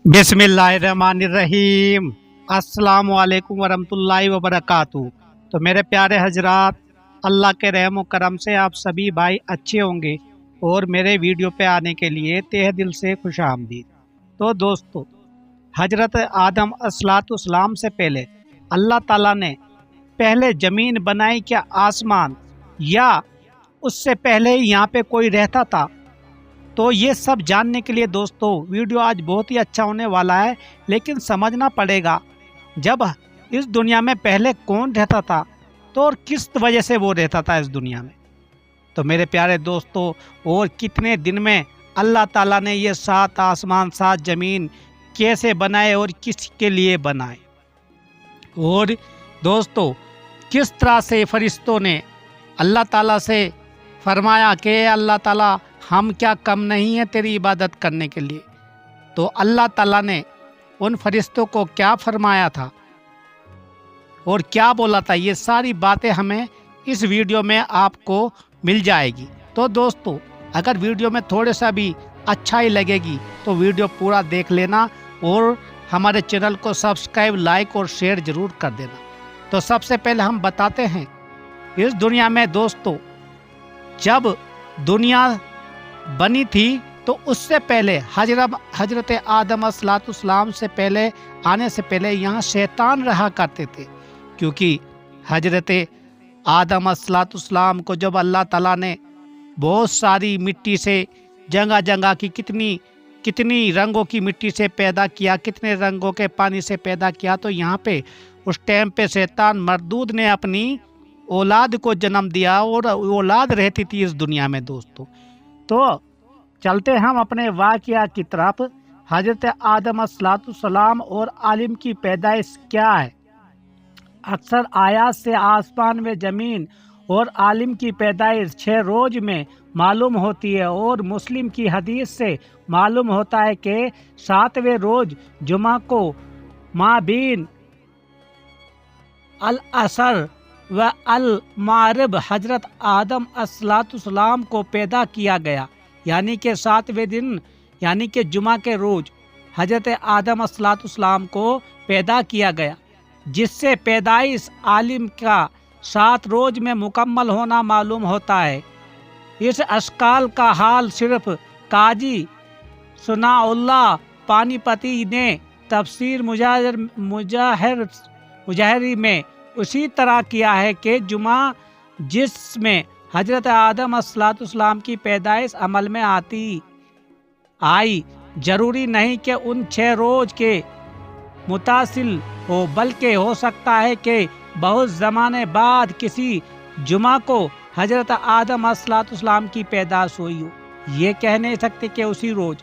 बिस्मिल्लाहिर्रहमानिर्रहीम। अस्सलामु अलैकुम वरहमतुल्लाहि वबरकातुहू। तो मेरे प्यारे हजरात, अल्लाह के रहम व करम से आप सभी भाई अच्छे होंगे और मेरे वीडियो पे आने के लिए तहे दिल से खुश आमदीद। तो दोस्तों, हजरत आदम अलैहिस्सलाम से पहले अल्लाह ताला ने पहले ज़मीन बनाई क्या आसमान, या उससे पहले ही यहाँ पे कोई रहता था? तो ये सब जानने के लिए दोस्तों वीडियो आज बहुत ही अच्छा होने वाला है। लेकिन समझना पड़ेगा, जब इस दुनिया में पहले कौन रहता था तो और किस वजह से वो रहता था इस दुनिया में। तो मेरे प्यारे दोस्तों, और कितने दिन में अल्लाह ताला ने ये 7 आसमान 7 ज़मीन कैसे बनाए और किसके लिए बनाए, और दोस्तों किस तरह से फरिश्तों ने अल्लाह ताला से फरमाया कि अल्लाह ताला हम क्या कम नहीं हैं तेरी इबादत करने के लिए। तो अल्लाह ताला ने उन फरिश्तों को क्या फरमाया था और क्या बोला था, ये सारी बातें हमें इस वीडियो में आपको मिल जाएगी। तो दोस्तों, अगर वीडियो में थोड़ा सा भी अच्छा ही लगेगी तो वीडियो पूरा देख लेना और हमारे चैनल को सब्सक्राइब, लाइक और शेयर ज़रूर कर देना। तो सबसे पहले हम बताते हैं, इस दुनिया में दोस्तों जब दुनिया बनी थी तो उससे पहले हजरत आदम अलैहिस्सलाम से पहले आने से पहले यहाँ शैतान रहा करते थे। क्योंकि हजरत आदम अलैहिस्सलाम को जब अल्लाह ताला ने बहुत सारी मिट्टी से जगह जगह की कितनी रंगों की मिट्टी से पैदा किया, कितने रंगों के पानी से पैदा किया, तो यहाँ पे उस टाइम पे शैतान मरदूद ने अपनी औलाद को जन्म दिया और औलाद रहती थी इस दुनिया में दोस्तों। तो चलते हम अपने वाक़या की तरफ। हजरत आदम अलैहिस्सलाम और आलिम की पैदाइश क्या है। अक्सर आयात से आसमान में ज़मीन और आलिम की पैदाइश 6 रोज़ में मालूम होती है, और मुस्लिम की हदीस से मालूम होता है कि 7वें रोज़ जुमा को माबीन अल असर व अल मारिब हजरत आदम अलैहिस्सलाम को पैदा किया गया। यानी कि 7वें दिन यानी कि जुमा के रोज़ हजरत आदम अलैहिस्सलाम को पैदा किया गया, जिससे पैदाइश आलिम का 7 रोज़ में मुकम्मल होना मालूम होता है। इस अशकाल का हाल सिर्फ काजी सुनाउल्लाह पानीपती ने तफसीर मुजाहिरी में उसी तरह किया है कि जुमा जिसमें हजरत आदम अलैहिस्सलाम की पैदाइश अमल में आई, जरूरी नहीं कि उन 6 रोज़ के मुतासिल हो, बल्कि हो सकता है कि बहुत ज़माने बाद किसी जुमा को हजरत आदम अलैहिस्सलाम की पैदाइश हुई हो। ये कह नहीं सकते कि उसी रोज़।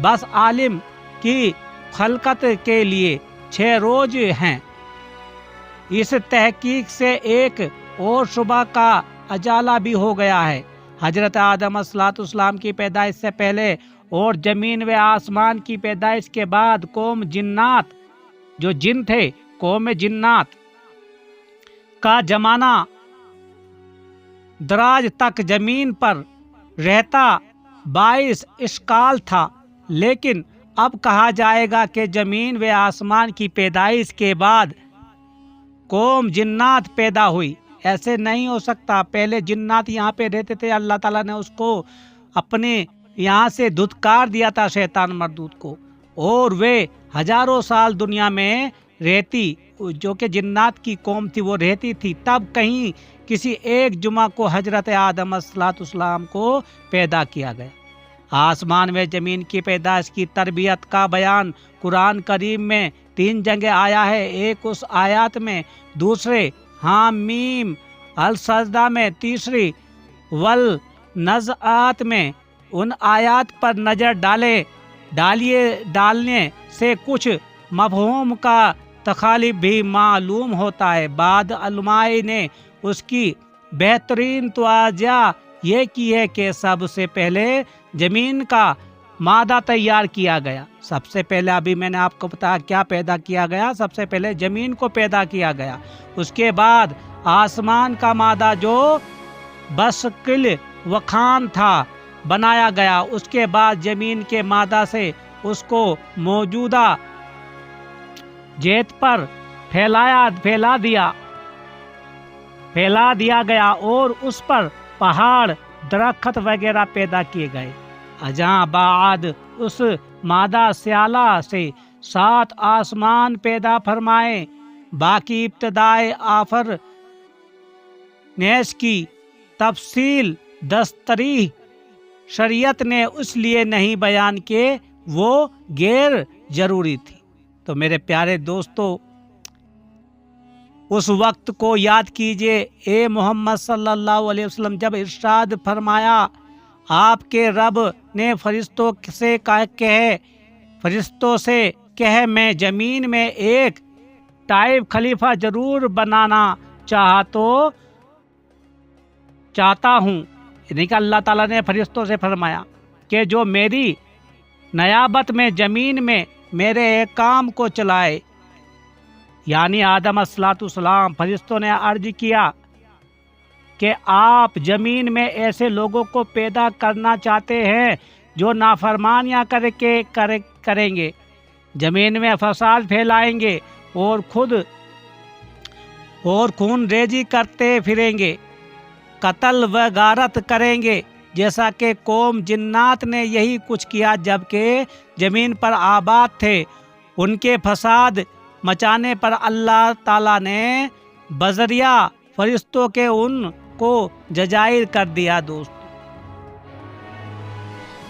बस आलिम की खलकत के लिए 6 रोज़ हैं। इस तहकीक से एक और शुबा का अजाला भी हो गया है। हजरत आदम अलैहिस्सलाम की पैदाइश से पहले और ज़मीन व आसमान की पैदाइश के बाद कौम जिन्नात, जो जिन थे, कौम जिन्नात का जमाना दराज तक ज़मीन पर रहता 22 इश्काल था। लेकिन अब कहा जाएगा कि ज़मीन व आसमान की पैदाइश के बाद कौम जिन्नात पैदा हुई। ऐसे नहीं हो सकता। पहले जिन्नात यहाँ पे रहते थे, अल्लाह ताला ने उसको अपने यहाँ से धुतकार दिया था शैतान मरदूद को, और वे हजारों साल दुनिया में रहती, जो कि जिन्नात की कौम थी वो रहती थी। तब कहीं किसी एक जुमा को हजरत आदम अलैहिस्सलाम को पैदा किया गया। आसमान में ज़मीन की पैदाइश की तरबियत का बयान कुरान करीम में 3 जगह आया है। एक उस आयत में, दूसरे हामीम अल सजदा में, तीसरी वल नज़आत में। उन आयत पर नज़र डालने से कुछ मफ़हूम का तखालिफ भी मालूम होता है। बाद उलमाए ने उसकी बेहतरीन तवज्जो ये की है कि सबसे पहले ज़मीन का मादा तैयार किया गया। सबसे पहले अभी मैंने आपको बताया क्या पैदा किया गया। सबसे पहले ज़मीन को पैदा किया गया, उसके बाद आसमान का मादा जो बशकिल वखान था बनाया गया, उसके बाद ज़मीन के मादा से उसको मौजूदा जेत पर फैला दिया गया और उस पर पहाड़, दरख्त वगैरह पैदा किए गए। अजहाँ बाद उस मादा स्याला से 7 आसमान पैदा फरमाए। बाकी इब्तदाए आफर नेस की तफसील दस्तरी शरीयत ने इसलिए नहीं बयान के वो गैर जरूरी थी। तो मेरे प्यारे दोस्तों, उस वक्त को याद कीजिए। ए मोहम्मद सल्लल्लाहु अलैहि वसल्लम, जब इरशाद फरमाया आपके रब ने फरिश्तों से कहे मैं जमीन में एक टाइब खलीफा जरूर बनाना चाहता हूँ। यानी कि अल्लाह ताला ने फरिश्तों से फरमाया कि जो मेरी नयाबत में जमीन में मेरे एक काम को चलाए। यानी आदम अलैहिस्सलाम फरिश्तों ने अर्ज किया कि आप जमीन में ऐसे लोगों को पैदा करना चाहते हैं जो नाफरमानियां करेंगे, जमीन में फसाद फैलाएंगे और खून रेजी करते फिरेंगे, कत्ल व गारत करेंगे, जैसा कि कौम जिन्नात ने यही कुछ किया जबकि जमीन पर आबाद थे। उनके फसाद मचाने पर अल्लाह ताला ने बजरिया फरिश्तों के उनको जजायर कर दिया। दोस्तों,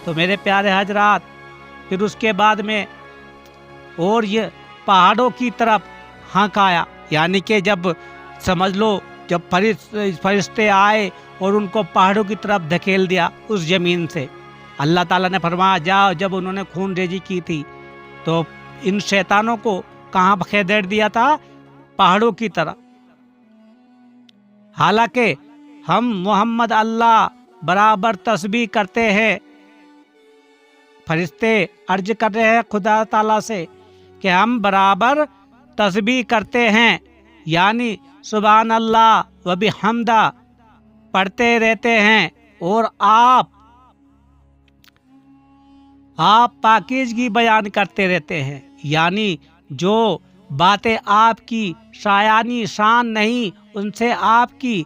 तो मेरे प्यारे हजरात, फिर उसके बाद में और ये पहाड़ों की तरफ हंकाया। यानी कि जब समझ लो जब फरिश्ते आए और उनको पहाड़ों की तरफ धकेल दिया उस जमीन से। अल्लाह ताला ने फरमाया जाओ। जब उन्होंने खून रेजी की थी तो इन शैतानों को कहाँ खदेड़ दिया था? पहाड़ों की तरफ। हालांकि हम मोहम्मद अल्लाह बराबर तस्बीह करते हैं। फरिश्ते अर्ज कर रहे हैं खुदा ताला से कि हम बराबर तस्बीह करते हैं, यानी सुभान अल्लाह व बिहम्दा पढ़ते रहते हैं और आप पाकीज़गी बयान करते रहते हैं। यानी जो बातें आपकी शायानी शान नहीं उनसे आपकी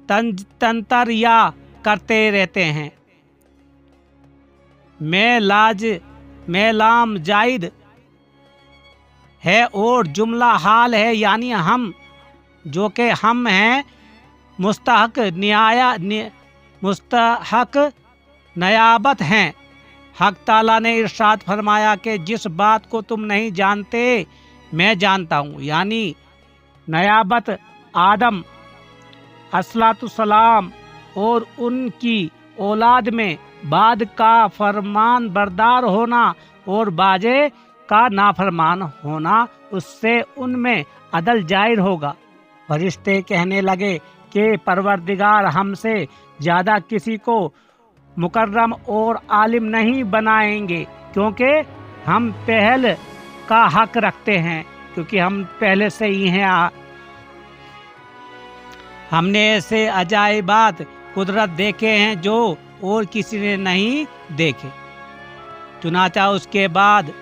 तंतरिया करते रहते हैं। मैं लाम जायद है और जुमला हाल है, यानी हम जो कि हम हैं मुस्तहक नयाबत हैं। हक ताला ने इरशाद फरमाया कि जिस बात को तुम नहीं जानते मैं जानता हूँ। यानी नयाबत आदम अलैहिस्सलाम और उनकी औलाद में बाद का फरमान बरदार होना और बाजे का नाफरमान होना, उससे उनमें अदल जाहिर होगा। फरिश्ते कहने लगे कि परवरदिगार हमसे ज़्यादा किसी को मुकर्रम और आलिम नहीं बनाएंगे, क्योंकि हम पहल का हक रखते हैं, क्योंकि हम पहले से ही हैं। हमने ऐसे अजाइबात कुदरत देखे हैं जो और किसी ने नहीं देखे। चुनाचा उसके बाद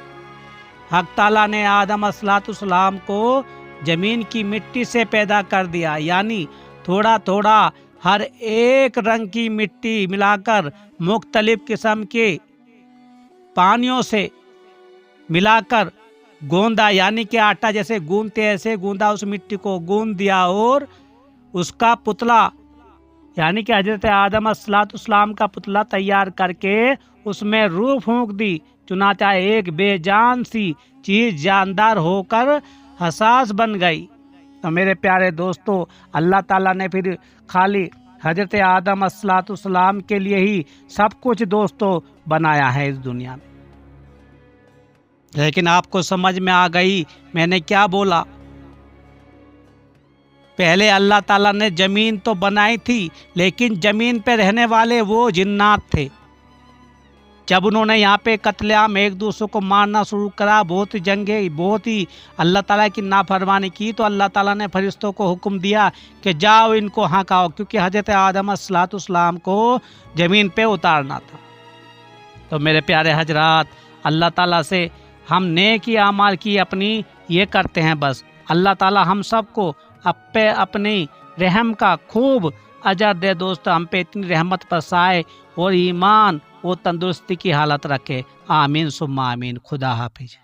हक ताला ने आदम अलैहिस्सलाम को जमीन की मिट्टी से पैदा कर दिया। यानी थोड़ा थोड़ा हर एक रंग की मिट्टी मिलाकर मुख्तलिफ किस्म के पानियों से मिलाकर गूंदा। यानी कि आटा जैसे गूंदते ऐसे गूंदा, उस मिट्टी को गूंद दिया और उसका पुतला यानी कि हजरत आदम अलैहिस्सलाम का पुतला तैयार करके उसमें रूह फूंक दी। चुनाचा एक बेजान सी चीज जानदार होकर हसास बन गई। तो मेरे प्यारे दोस्तों, अल्लाह ताला ने फिर खाली हजरत आदम अलैहिस्सलाम के लिए ही सब कुछ दोस्तों बनाया है इस दुनिया में। लेकिन आपको समझ में आ गई मैंने क्या बोला? पहले अल्लाह ताला ने जमीन तो बनाई थी, लेकिन जमीन पे रहने वाले वो जिन्नात थे। जब उन्होंने यहाँ पे कत्लेआम एक दूसरे को मारना शुरू करा, बहुत जंगें, बहुत ही अल्लाह ताला की नाफरमानी की, तो अल्लाह ताला ने फरिश्तों को हुक्म दिया कि जाओ इनको हकाओ, क्योंकि हजरत आदम अलैहिस्सलाम को ज़मीन पे उतारना था। तो मेरे प्यारे हजरात, اللہ تعالیٰ سے ہم نیکی اعمال کی اپنی یہ کرتے ہیں بس اللہ تعالیٰ ہم سب کو اپنی رحم کا خوب اجر دے دوست، ہم پہ اتنی رحمت برسائے اور ایمان اور تندرستی کی حالت رکھے، آمین ثم آمین۔ خدا حافظ۔